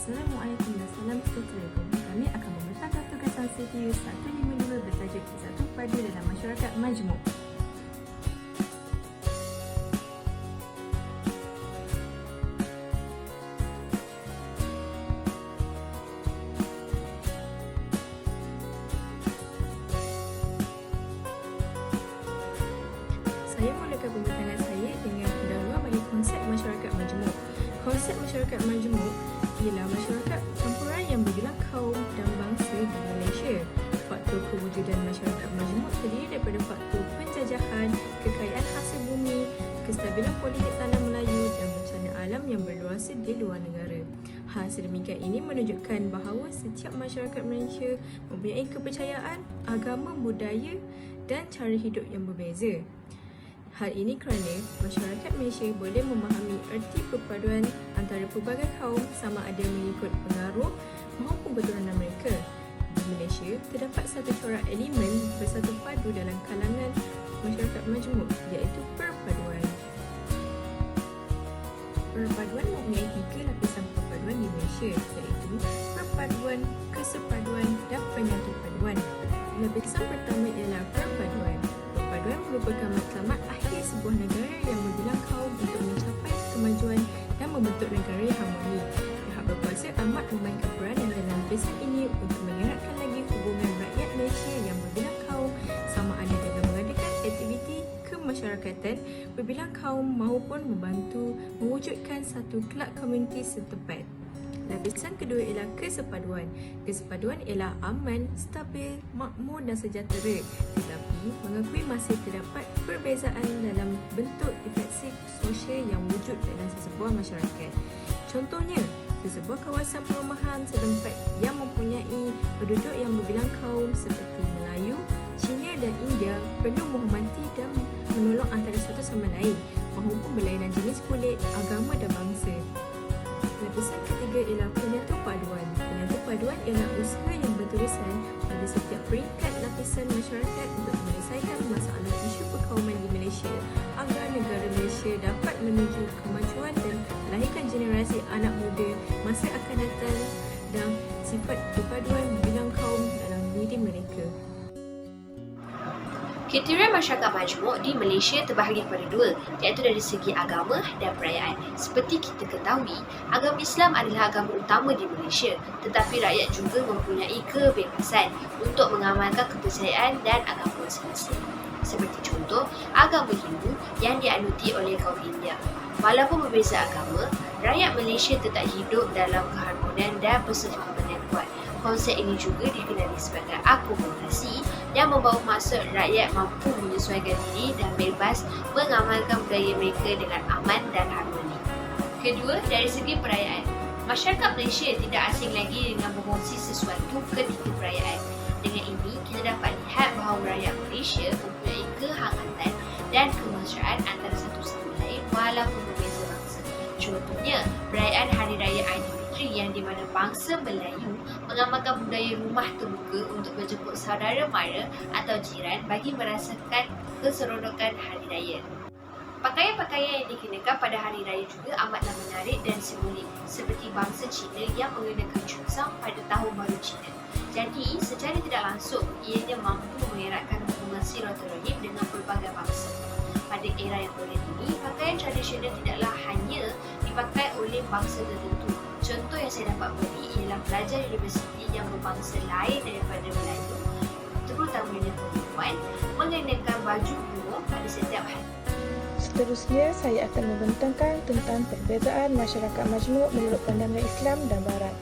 Assalamualaikum dan salam sejahtera. Kami akan membentangkan tugasan CTU 152 bertajuk Bersatu Padu dalam Masyarakat Majmuk. Saya mulakan pembentangan saya dengan pendahuluan bagi konsep masyarakat majmuk. Konsep masyarakat majmuk ialah masyarakat campuran yang berbilang kaum dan bangsa di Malaysia. Faktor kewujudan masyarakat majmuk terdiri daripada faktor penjajahan, kekayaan hasil bumi, kestabilan politik tanah Melayu dan bencana alam yang berluasa di luar negara. Hal sedemikian ini menunjukkan bahawa setiap masyarakat Malaysia mempunyai kepercayaan, agama, budaya dan cara hidup yang berbeza. Hal ini kerana masyarakat Malaysia boleh memahami erti perpaduan antara pelbagai kaum sama ada mengikut pengaruh maupun keturunan mereka. Di Malaysia, terdapat satu corak elemen bersatu padu dalam kalangan masyarakat majmuk iaitu perpaduan. Perpaduan mempunyai 3 lapisan perpaduan di Malaysia iaitu perpaduan, kesepaduan dan penyatu paduan. Lapisan pertama ialah perpaduan. Perpaduan merupakan matlamat akhir sebuah negara yang berbilang kaum untuk mencapai kemajuan dan membentuk negara yang harmoni. Pihak berkuasa amat memainkan peranan dalam lapisan ini untuk mengeratkan lagi hubungan rakyat Malaysia yang berbilang kaum sama ada dengan mengadakan aktiviti kemasyarakatan berbilang kaum maupun membantu mewujudkan satu kelab komuniti setempat. Lapisan kedua ialah kesepaduan. Kesepaduan ialah aman, stabil, makmur dan sejahtera. Tetapi mengakui masih terdapat perbezaan dalam bentuk efektif sosial yang wujud dalam sesebuah masyarakat. Contohnya, sesebuah kawasan perumahan setempat yang mempunyai penduduk yang berbilang kaum seperti Melayu, Cina dan India perlu menghormati dan menolong antara satu sama lain maupun berlainan jenis kulit, agama dan bangsa. Lapisan ketiga ialah penyatu paduan. Penyatu paduan ialah usaha yang berterusan pada setiap peringkat lapisan masyarakat untuk menyelesaikan masalah isu perkauman di Malaysia agar negara Malaysia dapat menuju kemajuan dan melahirkan generasi anak muda masa akan datang dan sifat perpaduan berbilang kaum dalam diri mereka. Kriteria masyarakat majmuk di Malaysia terbahagi kepada dua, iaitu dari segi agama dan perayaan. Seperti kita ketahui, agama Islam adalah agama utama di Malaysia, tetapi rakyat juga mempunyai kebebasan untuk mengamalkan kepercayaan dan agama masing-masing. Seperti contoh, agama Hindu yang dianuti oleh kaum India. Walaupun berbeza agama, rakyat Malaysia tetap hidup dalam keharmonian dan persatuan yang kuat. Konsep ini juga dikenali sebagai akomodasi yang membawa maksud rakyat mampu menyesuaikan diri dan bebas mengamalkan budaya mereka dengan aman dan harmoni. Kedua, dari segi perayaan, masyarakat Malaysia tidak asing lagi dengan berkongsi sesuatu ketika perayaan. Dengan ini, kita dapat lihat bahawa rakyat Malaysia mempunyai kehangatan dan kemesraan antara satu sama lain walaupun berbeza bangsa. Contohnya, perayaan Hari Raya Aidilfitri yang di mana bangsa Melayu mengamalkan budaya rumah terbuka untuk menjemput saudara mara atau jiran bagi merasakan keseronokan hari raya. Pakaian-pakaian yang dikenakan pada hari raya juga amatlah menarik dan simbolik, seperti bangsa Cina yang mengenakan cungsang pada Tahun Baru Cina. Jadi, secara tidak langsung, ianya mampu mengeratkan hubungan silaturahim dengan pelbagai bangsa. Pada era yang moden ini, pakaian tradisional tidaklah hanya dipakai oleh bangsa tertentu. Contoh yang saya dapat beri ialah pelajar universiti yang berbangsa lain daripada Melayu, terutamanya perempuan, mengenakan baju kurung pada setiap hari. Seterusnya, saya akan membentangkan tentang perbezaan masyarakat majmuk menurut pandangan Islam dan Barat.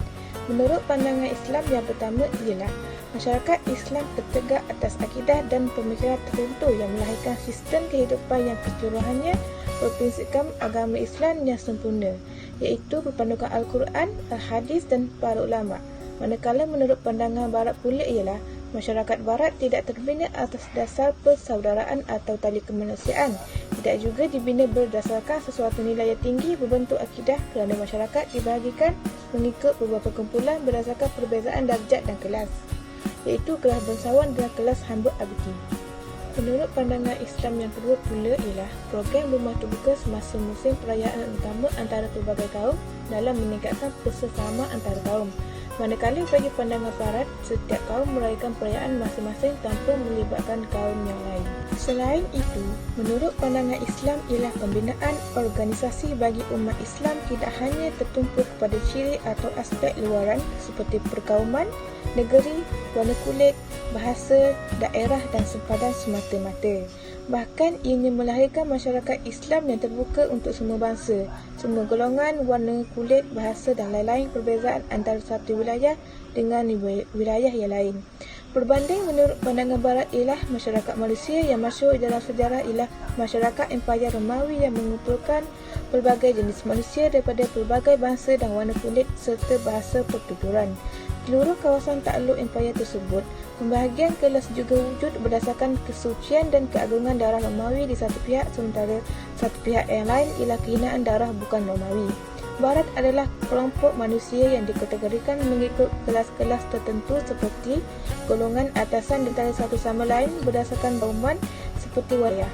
Menurut pandangan Islam, yang pertama ialah masyarakat Islam bertegak atas akidah dan pemikiran tertentu yang melahirkan sistem kehidupan yang keseluruhannya berprinsipkan agama Islam yang sempurna, iaitu berpandukan Al-Quran, Al-Hadis dan para ulama. Manakala menurut pandangan Barat pula ialah masyarakat Barat tidak terbina atas dasar persaudaraan atau tali kemanusiaan, tidak juga dibina berdasarkan sesuatu nilai yang tinggi berbentuk akidah kerana masyarakat dibahagikan mengikut beberapa kumpulan berdasarkan perbezaan darjat dan kelas, iaitu kelas bangsawan dan kelas hamba abdi. Menurut pandangan Islam yang kedua pula ialah program rumah terbuka semasa musim perayaan utama antara pelbagai kaum dalam meningkatkan persesama antara kaum. Manakala bagi pandangan Barat, setiap kaum merayakan perayaan masing-masing tanpa melibatkan kaum yang lain. Selain itu, menurut pandangan Islam ialah pembinaan organisasi bagi umat Islam tidak hanya tertumpu kepada ciri atau aspek luaran seperti perkauman, negeri, warna kulit, bahasa, daerah dan sempadan semata-mata. Bahkan ianya melahirkan masyarakat Islam yang terbuka untuk semua bangsa, semua golongan, warna kulit, bahasa dan lain-lain perbezaan antara satu wilayah dengan wilayah yang lain. Berbanding menurut pandangan Barat ialah masyarakat Malaysia yang masyhur dalam sejarah ialah masyarakat Empayar Romawi yang mengumpulkan pelbagai jenis manusia daripada pelbagai bangsa dan warna kulit serta bahasa pertuturan. Seluruh kawasan takluk empayar tersebut, pembahagian kelas juga wujud berdasarkan kesucian dan keagungan darah Romawi di satu pihak sementara satu pihak yang lain ialah kehinaan darah bukan Romawi. Barat adalah kelompok manusia yang dikategorikan mengikut kelas-kelas tertentu seperti golongan atasan antara satu sama lain berdasarkan bauman seperti wilayah.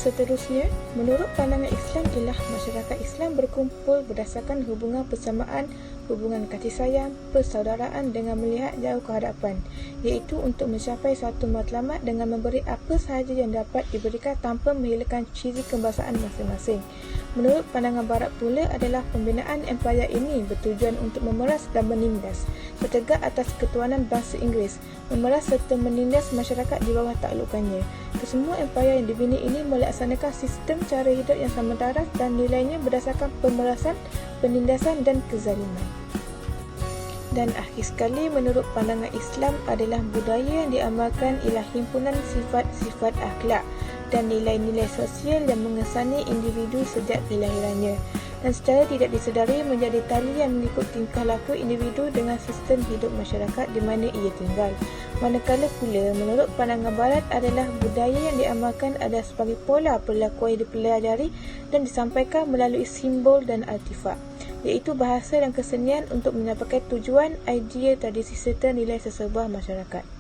Seterusnya, menurut pandangan Islam ialah masyarakat Islam berkumpul berdasarkan hubungan persamaan, hubungan kasih sayang, persaudaraan dengan melihat jauh ke hadapan, iaitu untuk mencapai satu matlamat dengan memberi apa sahaja yang dapat diberikan tanpa menghilangkan ciri kebangsaan masing-masing. Menurut pandangan Barat pula adalah pembinaan empayar ini bertujuan untuk memeras dan menindas, bertegak atas ketuanan bangsa Inggeris, memeras serta menindas masyarakat di bawah taklukannya. Kesemua empayar yang dibina ini melaksanakan sistem cara hidup yang sama taraf dan nilainya berdasarkan pemerasan, penindasan dan kezaliman. Dan akhir sekali, menurut pandangan Islam adalah budaya yang diamalkan ialah himpunan sifat-sifat akhlak dan nilai-nilai sosial yang mengesani individu sejak kelahirannya dan secara tidak disedari menjadi tali yang mengikut tingkah laku individu dengan sistem hidup masyarakat di mana ia tinggal. Manakala pula, menurut pandangan Barat adalah budaya yang diamalkan adalah sebagai pola perilaku yang dipelajari dan disampaikan melalui simbol dan artifak, iaitu bahasa dan kesenian untuk menyampaikan tujuan, idea, tradisi serta nilai sesebuah masyarakat.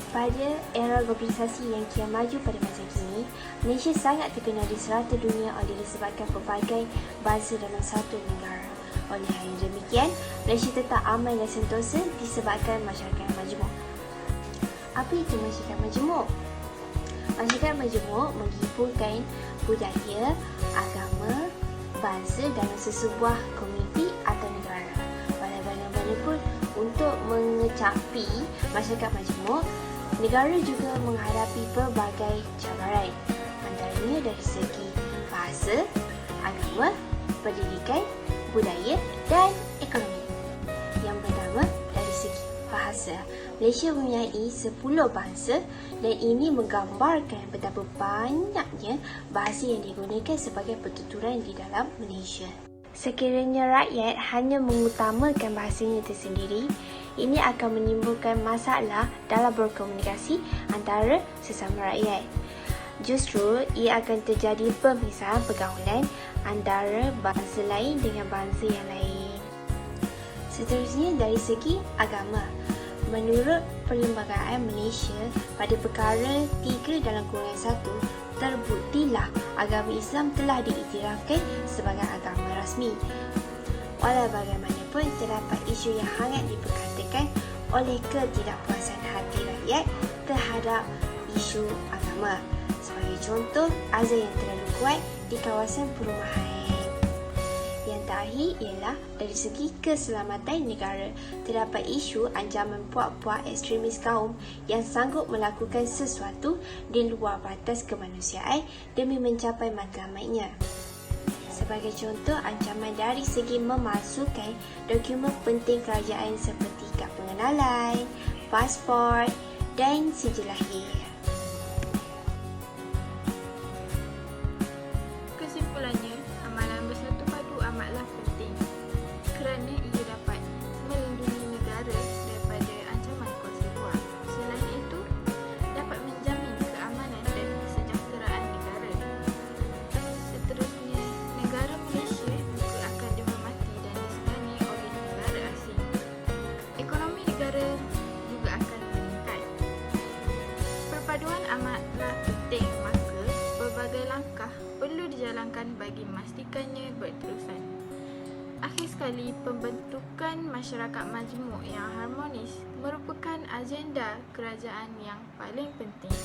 Pada era globalisasi yang kian maju pada masa kini, Malaysia sangat terkenal di serata dunia oleh disebabkan pelbagai bangsa dalam satu negara. Oleh hal demikian, Malaysia tetap aman dan sentosa disebabkan masyarakat majmuk. Apa itu masyarakat majmuk? Masyarakat majmuk menghimpunkan budaya, agama, bangsa dalam sesebuah komuniti atau negara. Walaupun untuk mengecapi masyarakat majmuk, negara juga menghadapi pelbagai cabaran, antaranya dari segi bahasa, agama, pendidikan, budaya dan ekonomi. Yang pertama, dari segi bahasa. Malaysia mempunyai 10 bangsa dan ini menggambarkan betapa banyaknya bahasa yang digunakan sebagai pertuturan di dalam Malaysia. Sekiranya rakyat hanya mengutamakan bahasanya tersendiri, ini akan menimbulkan masalah dalam berkomunikasi antara sesama rakyat. Justru, ia akan terjadi pemisahan pergaulan antara bangsa lain dengan bangsa yang lain. Seterusnya, dari segi agama. Menurut Perlembagaan Malaysia, pada perkara 3 dalam kurungan 1, terbuktilah agama Islam telah diiktirafkan sebagai agama rasmi. Walau bagaimanapun, terdapat isu yang hangat diperkatakan oleh ketidakpuasan hati rakyat terhadap isu agama. Sebagai contoh, azan yang terlalu kuat di kawasan perumahan. Yang terakhir ialah dari segi keselamatan negara. Terdapat isu ancaman puak-puak ekstremis kaum yang sanggup melakukan sesuatu di luar batas kemanusiaan demi mencapai matlamatnya. Sebagai contoh, ancaman dari segi memalsukan dokumen penting kerajaan seperti kad pengenalan, pasport dan sijil lahir. Kesimpulannya, amalan bersatu padu amatlah penting kerana ia dapat melindungi negara daripada ancaman kuasa luar. Selain itu, dapat menjamin keamanan dan kesejahteraan negara. Seterusnya, negara Malaysia juga akan dihormati dan disegani oleh negara dijalankan bagi memastikannya berterusan. Akhir sekali, pembentukan masyarakat majmuk yang harmonis merupakan agenda kerajaan yang paling penting.